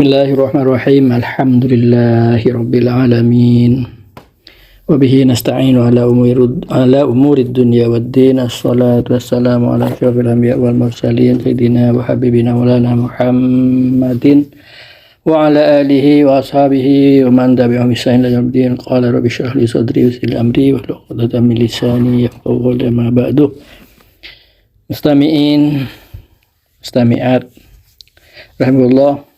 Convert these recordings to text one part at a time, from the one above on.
Bismillahirrahmanirrahim. Alhamdulillahirabbil alamin. Wa bihi nasta'inu ala umurid dunya waddin. Assalatu wassalamu ala asyrafil anbiya wal mursalin sayyidina wa habibina maulana Muhammadin wa ala alihi wa ashabihi wa man tabi'ahum bi ihsan ila yaumil din. Qala rabbi shrah li sadri wa yassir li amri wahlul 'uqdatam min lisani yafqahu qawli. Ma ba'du. Mustami'in, mustami'at rahimahullah.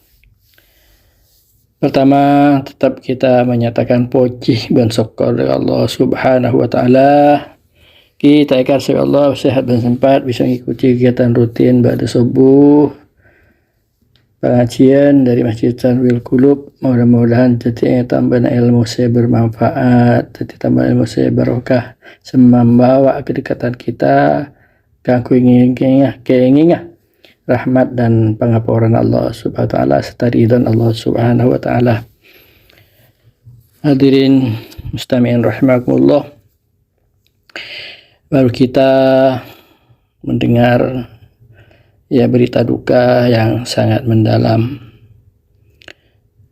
Pertama, tetap kita menyatakan puji dan syukur kepada Allah Subhanahu wa taala. Kita kasih Allah sehat dan sempat bisa mengikuti kegiatan rutin pada subuh pengajian dari Masjid Tanwil Qulub. Mudah-mudahan jadi tambah ilmu saya bermanfaat, jadi tambah ilmu saya barokah, membawa kedekatan kita keinginan rahmat dan pengampunan Allah Subhanahu wa taala serta ridha Allah Subhanahu wa taala. Hadirin mustami'in rahimakumullah. Baru kita mendengar berita duka yang sangat mendalam.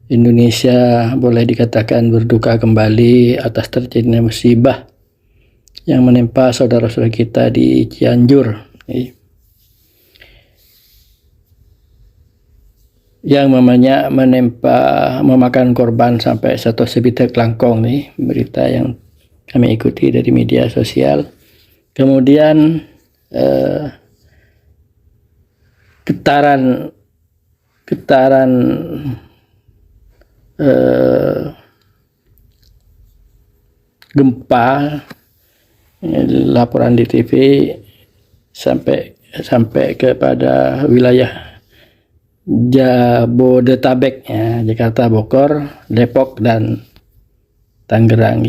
Indonesia boleh dikatakan berduka kembali atas terjadinya musibah yang menimpa saudara-saudara kita di Cianjur. Yang memakan korban sampai 1 sebitak langkong nih, berita yang kami ikuti dari media sosial. Kemudian getaran gempa, laporan di TV sampai kepada wilayah Jabodetabek, Jakarta, Bogor, Depok, dan Tangerang.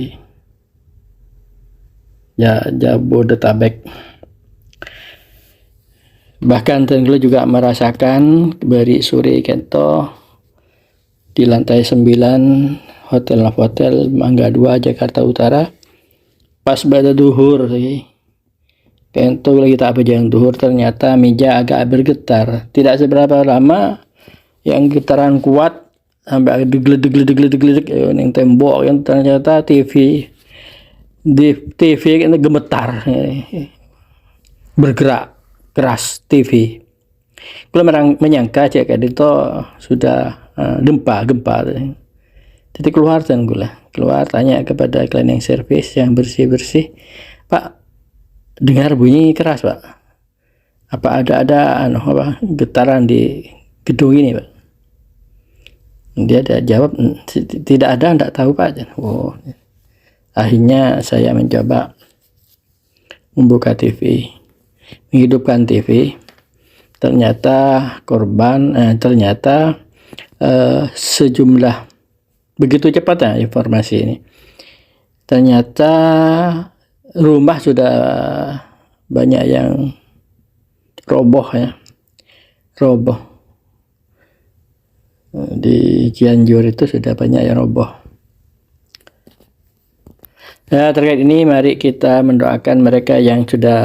Jabodetabek. Bahkan Tenggelu juga merasakan dari sore kento di lantai 9 hotel Mangga 2 Jakarta Utara pas pada duhur Kento lagi tak berjalan duhur, ternyata meja agak bergetar. Tidak seberapa lama yang getaran kuat sampai degledeg yang tembok, yang ternyata TV ini gemetar, bergerak keras TV. Kalau menyangka jika itu sudah gempa. Jadi keluar tanya kepada cleaning service yang bersih, Pak, dengar bunyi keras, Pak. Apa ada getaran di gedung ini, Pak? Dia ada jawab, tidak ada, tidak tahu, Pak. Oh. Akhirnya saya mencoba membuka TV, menghidupkan TV. Ternyata sejumlah, begitu cepatnya informasi ini. Ternyata rumah sudah banyak yang roboh. Di Cianjur itu sudah banyak yang roboh. Terkait ini mari kita mendoakan mereka yang sudah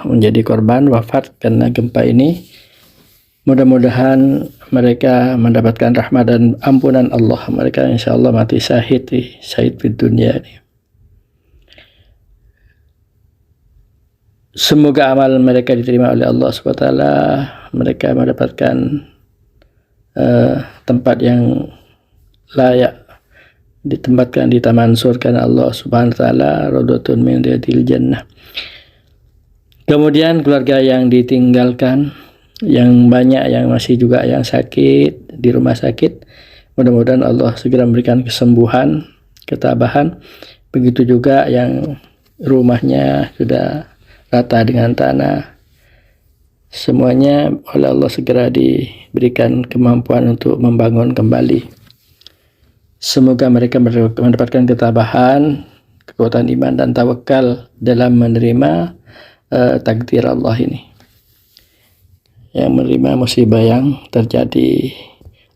menjadi korban wafat karena gempa ini. Mudah-mudahan mereka mendapatkan rahmat dan ampunan Allah. Mereka insya Allah mati syahid di dunia ini. Semoga amal mereka diterima oleh Allah SWT. Mereka mendapatkan tempat yang layak, ditempatkan di taman surga Allah Subhanahu wa taala, radhatun min riyadil jannah. Kemudian keluarga yang ditinggalkan, yang banyak yang masih juga yang sakit di rumah sakit, mudah-mudahan Allah segera memberikan kesembuhan, ketabahan. Begitu juga yang rumahnya sudah rata dengan tanah, semuanya oleh Allah segera diberikan kemampuan untuk membangun kembali. Semoga mereka mendapatkan ketabahan, kekuatan iman dan tawakal dalam menerima takdir Allah ini, yang menerima musibah yang terjadi.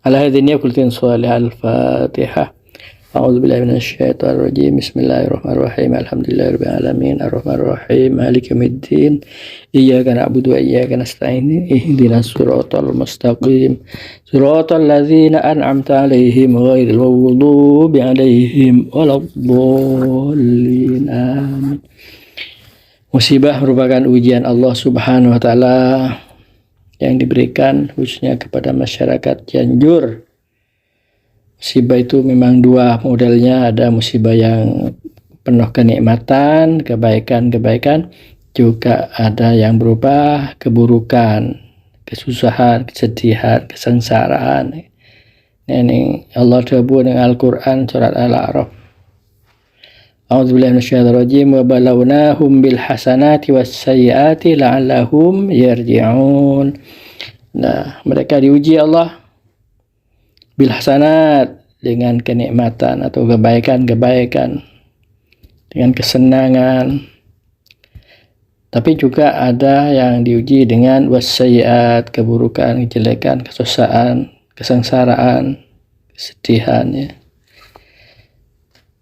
Al-Fatihah. A'udzubillahi minasyaitonir rajim. Bismillahirrahmanirrahim. Alhamdulillahirabbil alamin. Arrahmanir rahim. Maliki yaumiddin. Iyyaka na'budu wa iyyaka nasta'in. Ihdinas siratal mustaqim. Siratal ladzina an'amta 'alaihim ghairil maghdubi 'alaihim waladdallin. Amin. Musibah merupakan ujian Allah Subhanahu wa taala yang diberikan khususnya kepada masyarakat Cianjur. Musibah itu memang dua modelnya, ada musibah yang penuh kenikmatan, kebaikan-kebaikan, juga ada yang berupa keburukan, kesusahan, kesedihan, kesengsaraan. Ini Allah sebut dengan Al-Quran surat Al-A'raf. A'udzubillahi minasyaitonir rajim wa balawnahum bil hasanati was sayyiati la'allahum yarji'un. Nah, mereka diuji Allah bil hasanat, dengan kenikmatan atau kebaikan-kebaikan, dengan kesenangan. Tapi juga ada yang diuji dengan wassayiat, keburukan, kejelekan, kesusahan, kesengsaraan, kesedihan, ya.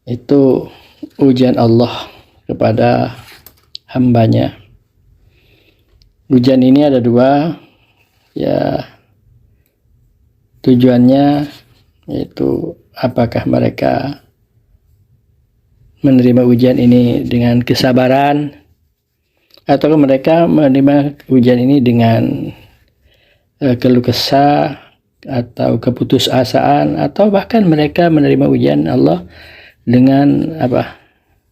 Itu ujian Allah kepada hambanya. Ujian ini ada dua, ya. Tujuannya yaitu apakah mereka menerima ujian ini dengan kesabaran, atau mereka menerima ujian ini dengan keluh kesah atau keputusasaan, atau bahkan mereka menerima ujian Allah dengan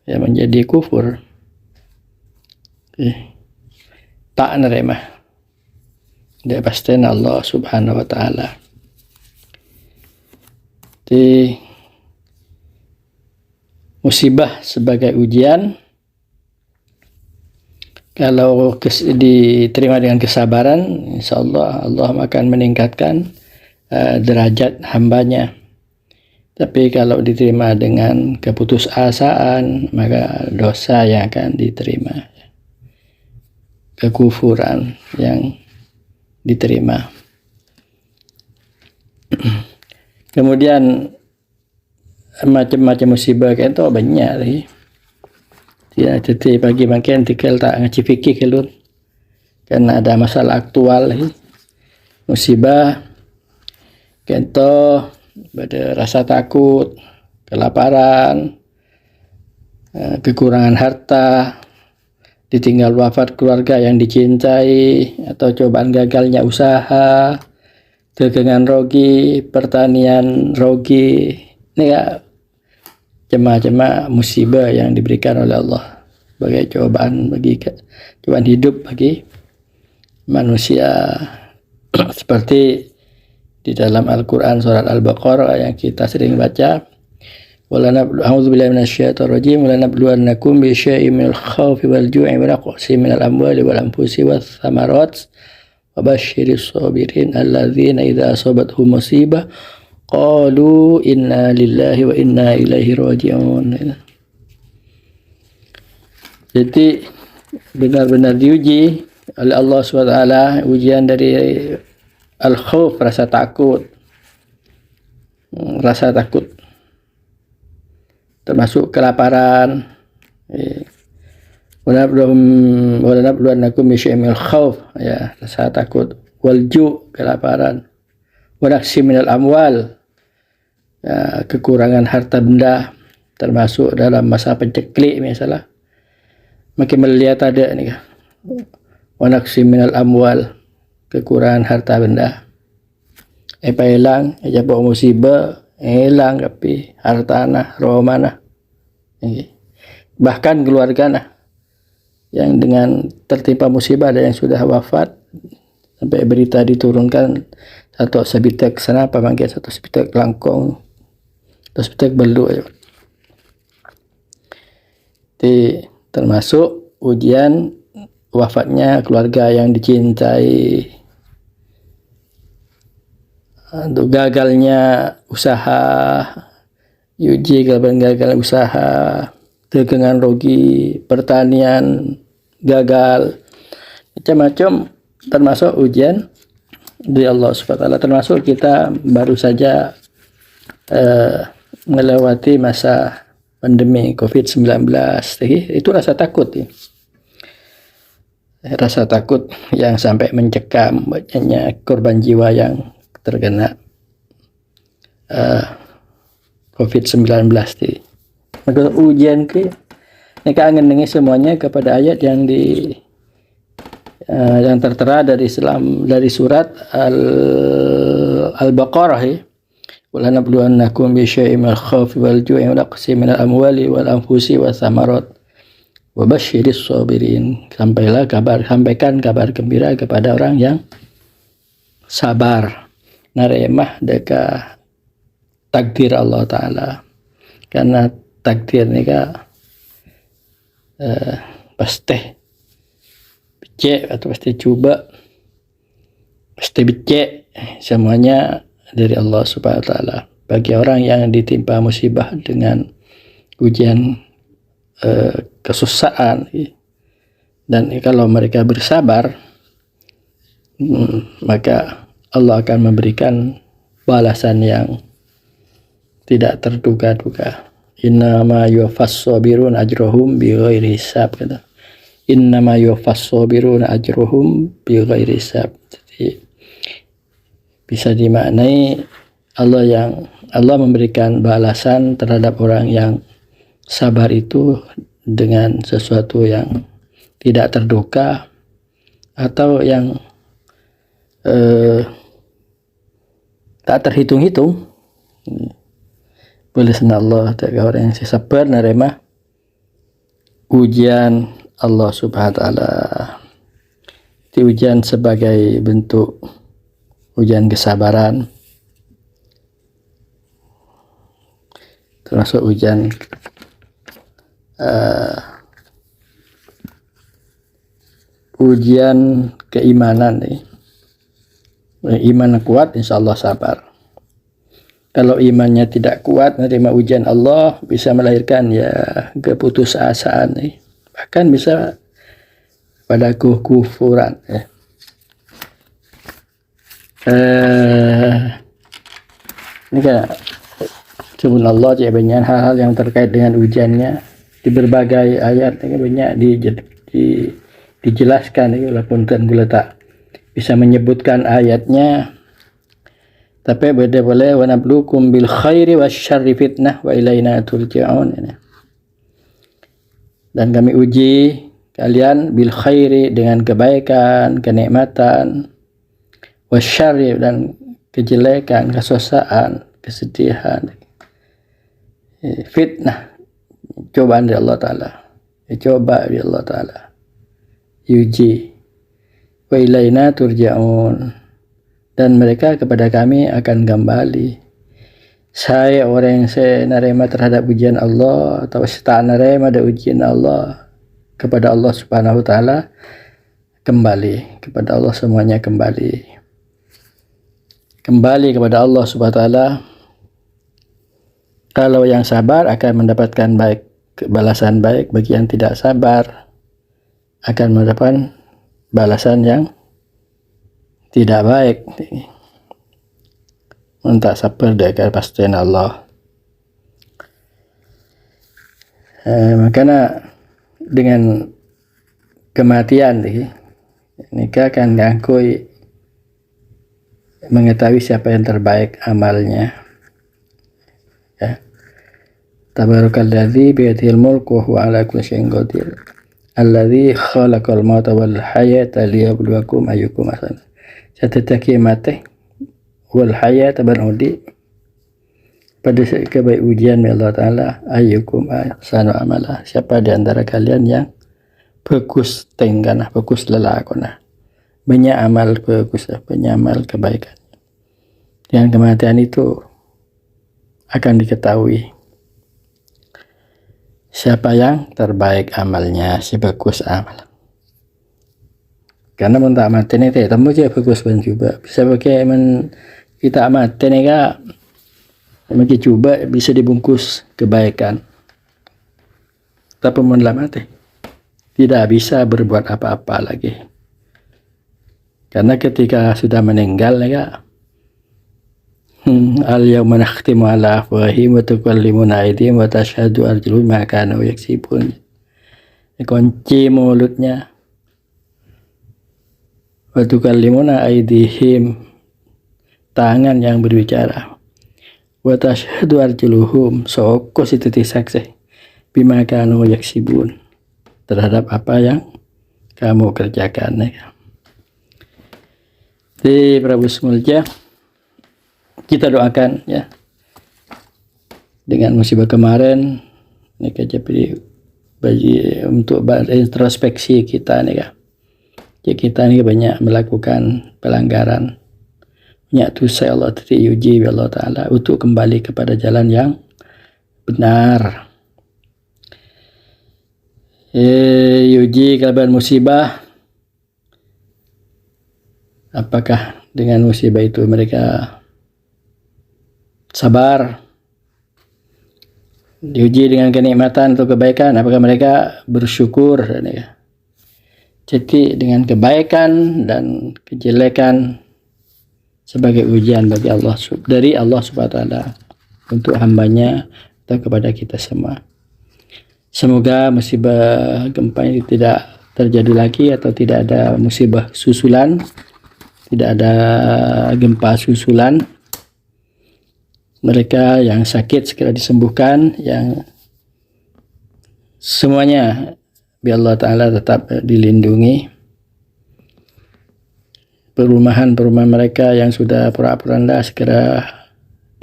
ya, menjadi kufur, tak menerima dia pasti Allah Subhanahu wa taala. Jadi musibah sebagai ujian, kalau diterima dengan kesabaran, insya Allah akan meningkatkan derajat hambanya. Tapi kalau diterima dengan keputusasaan, maka dosa yang akan diterima, kekufuran yang diterima. Kemudian macam-macam musibah kayak itu banyak lagi. Ya, jadi pagi makin tinggal tak ngaji fikih kelun, karena ada masalah aktual lagi. Musibah kayak itu pada rasa takut, kelaparan, kekurangan harta, ditinggal wafat keluarga yang dicintai, atau cobaan gagalnya usaha, dagangan rogi, pertanian rogi. Ini ya cema-cema musibah yang diberikan oleh Allah sebagai cobaan hidup bagi manusia. Seperti di dalam Al-Quran surat Al-Baqarah yang kita sering baca, a'udzubillahi minasyaitonir rajim, wa lanabluwannakum bi syai'in minal khaufi wal ju'i wa naqsin minal amwali wal anfusi wath thamarat wabashiris sabirin alladzina idza asabathum musibah qalu inna lillahi wa inna ilaihi raji'un. Jadi benar-benar diuji oleh Allah SWT, ujian dari al-khauf, rasa takut, termasuk kelaparan. Walanabluwannakum bisyai'in minal khauf, ya, rasa takut, wal ju', kelaparan, wa naqsin minal amwal, ya, kekurangan harta benda, termasuk dalam masa penceklik misalnya, makin melihat ada ni kan, wa naqsin minal amwal, kekurangan harta benda. Apa hilang, jabak musibah hilang, tapi harta nah roh mana, bahkan keluarga nah yang dengan tertimpa musibah, ada yang sudah wafat, sampai berita diturunkan satu sebitek sana pamanggil, satu sebitek langkong, satu sebitek beluk. Jadi termasuk ujian wafatnya keluarga yang dicintai, untuk gagalnya usaha, uji gagal usaha, dagangan rogi, pertanian gagal, macam-macam, termasuk ujian dari Allah SWT. Termasuk kita baru saja melewati masa pandemi COVID-19 itu rasa takut ya. Rasa takut yang sampai mencekam banyaknya korban jiwa yang terkena COVID-19 ini. Maka ujian ke ini kangen dengan semuanya kepada ayat yang yang tertera dari surat Al-Baqarah ya. Wala nabluwannakum bi syai'in minal khawfi wal ju'i wa naqsin minal amwali wal anfusi was samarat wa basyiris sabirin. Sampaikan kabar gembira kepada orang yang sabar naremah deka takdir Allah Ta'ala, karena takdir ni pasti becek atau pasti coba pasti becek, semuanya dari Allah Subhanahu Wa Ta'ala. Bagi orang yang ditimpa musibah dengan ujian kesusahan, dan kalau mereka bersabar, maka Allah akan memberikan balasan yang tidak terduga-duga. Innama yuwaffas sabirun ajrohum bighairi hisab, kata. Innama yuwaffas sabirun ajrohum bighairi hisab. Jadi bisa dimaknai Allah memberikan balasan terhadap orang yang sabar itu dengan sesuatu yang tidak terduga atau yang tak terhitung-hitung. Boleh senang Allah bagi orang yang sabar nerima ujian Allah Subhanahu Wa Ta'ala. Itu ujian sebagai bentuk ujian kesabaran, termasuk ujian ujian keimanan nih. Iman kuat, insya Allah sabar. Kalau imannya tidak kuat, menerima ujian Allah bisa melahirkan ya keputusasaan nih. Bahkan bisa pada kekufuran ya. Ini kan subhanallah, banyak hal-hal yang terkait dengan ujiannya di berbagai ayat ini banyak dijelaskan ya, walaupun kan gula tak bisa menyebutkan ayatnya, tapi beda boleh wa nabluukum bil khairi wasyarri fitnah wa ilaina turja'un ya. Dan kami uji kalian bil khairi dengan kebaikan, kenikmatan, wasyarri dan kejelekan, kesusaan, kesedihan, fitnah, cobaan dari Allah Ta'ala, coba dari Allah Ta'ala, uji. Wa ilaina turja'un, dan mereka kepada kami akan kembali. Saya orang yang saya nerima terhadap ujian Allah atau saya tak nerima ada ujian Allah, kepada Allah Subhanahu Wa Ta'ala kembali, kepada Allah semuanya kembali kepada Allah Subhanahu Wa Ta'ala. Kalau yang sabar akan mendapatkan balasan baik, bagi yang tidak sabar akan mendapatkan balasan yang tidak baik. Mentak sabar dengan kepastian Allah. Makanya dengan kematian nikah akan ngakui mengetahui siapa yang terbaik amalnya. Ya. Tabarakalladzi biyadihil mulku wa huwa ala kulli syai'in qadir. Alladzi khalaqal mauta wal hayata liyabluwakum ayyukum ahsanu. Catatake mate wal hayata banudi pada kebaik ujian Allah Ta'ala, ayyukum ahsanu amala, siapa di antara kalian yang bagus tenggana, bagus lelakona, banyak amal bagus, banyak amal kebaikan. Dan kematian itu akan diketahui siapa yang terbaik amalnya, si bagus amal. Karena mentak mati ni temu je bagus pun coba bisa pakai kita mati ni kak, mungkin coba bisa dibungkus kebaikan. Tapi mendak mati tidak bisa berbuat apa-apa lagi. Karena ketika sudah meninggal ya, Al-yawma nakhtimu ala afwahihim wa tukallimuna aydihim wa tashhadu arjuluhum bima kanu yaksibun. Kunci mulutnya. Wa tukallimuna aydihim, tangan yang berbicara. Wa tashhadu arjuluhum, soko itu saksi bima kanu yaksibun, terhadap apa yang kamu kerjakan. Di Prabu Smulja, kita doakan ya, dengan musibah kemarin ini jadi bagi untuk introspeksi kita nih ya. Jadi kita ini banyak melakukan pelanggaran, banyak dosa. Allah uji Allah Ta'ala untuk kembali kepada jalan yang benar. Uji kelebihan musibah, apakah dengan musibah itu mereka sabar? Diuji dengan kenikmatan atau kebaikan, apakah mereka bersyukur? Jadi dengan kebaikan dan kejelekan sebagai ujian bagi Allah, dari Allah Subhanahu wa Ta'ala untuk hambanya atau kepada kita semua. Semoga musibah gempa ini tidak terjadi lagi, atau tidak ada musibah susulan, tidak ada gempa susulan. Mereka yang sakit segera disembuhkan, yang semuanya biar Allah Ta'ala tetap dilindungi. Perumahan-perumahan mereka yang sudah porak-poranda segera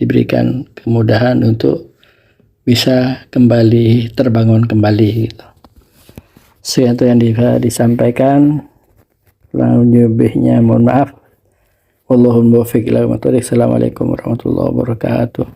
diberikan kemudahan untuk bisa kembali terbangun kembali gitu. Sekian yang disampaikan, kurang lebihnya mohon maaf. Wallahul muwaffiq ila aqwamit thoriq. Assalamualaikum warahmatullahi wabarakatuh.